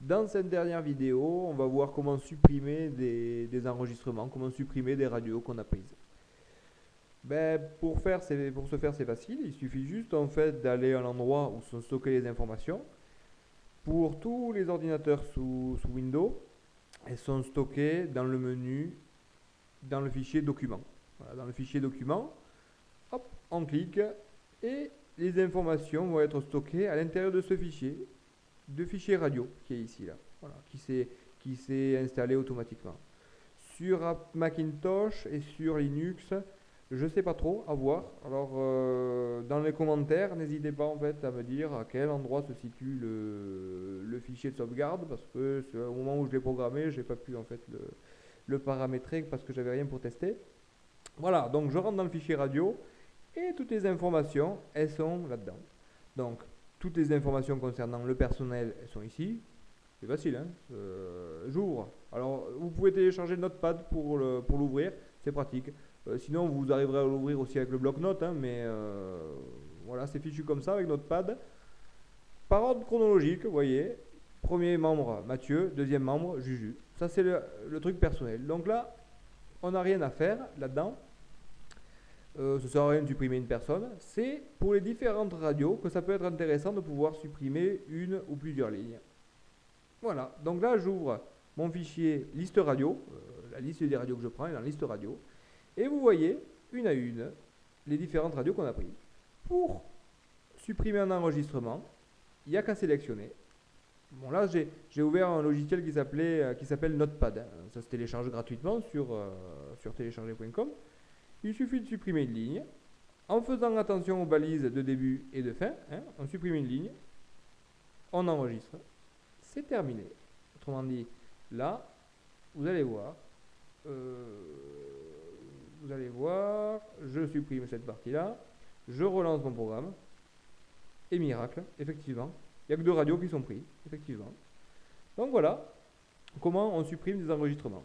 Dans cette dernière vidéo, on va voir comment supprimer des enregistrements, comment supprimer des radios qu'on a prises. Pour ce faire, c'est facile. Il suffit juste en fait d'aller à l'endroit où sont stockées les informations. Pour tous les ordinateurs sous Windows, elles sont stockées dans le menu, dans le fichier document. Voilà, dans le fichier document, hop, on clique et les informations vont être stockées à l'intérieur de ce fichier, de fichier radio qui est ici là, voilà, qui s'est installé automatiquement. Sur Macintosh et sur Linux, je ne sais pas trop, à voir. Alors, dans les commentaires, n'hésitez pas en fait à me dire à quel endroit se situe le fichier de sauvegarde, parce que au moment où je l'ai programmé, j'ai pas pu en fait le paramétrer parce que j'avais rien pour tester. Voilà, donc je rentre dans le fichier radio et toutes les informations, elles sont là-dedans. Donc, toutes les informations concernant le personnel, elles sont ici. C'est facile, hein. J'ouvre. Alors, vous pouvez télécharger Notepad pour l'ouvrir, c'est pratique. Sinon, vous arriverez à l'ouvrir aussi avec le bloc-notes, hein, mais voilà, c'est fichu comme ça avec Notepad. Par ordre chronologique, vous voyez. Premier membre, Mathieu. Deuxième membre, Juju. Ça, c'est le truc personnel. Donc là, on n'a rien à faire là-dedans. Ça ne sert à rien de supprimer une personne. C'est pour les différentes radios que ça peut être intéressant de pouvoir supprimer une ou plusieurs lignes. Voilà, donc là j'ouvre mon fichier liste radio, la liste des radios que je prends est dans liste radio, et vous voyez une à une les différentes radios qu'on a prises. Pour supprimer un enregistrement, il n'y a qu'à sélectionner. Bon là j'ai ouvert un logiciel qui s'appelle Notepad, hein. Ça se télécharge gratuitement sur télécharger.com. Il suffit de supprimer une ligne, en faisant attention aux balises de début et de fin, hein. On supprime une ligne, on enregistre, c'est terminé. Autrement dit, là, vous allez voir, je supprime cette partie-là, je relance mon programme, et miracle, effectivement, il n'y a que deux radios qui sont prises, effectivement. Donc voilà comment on supprime des enregistrements.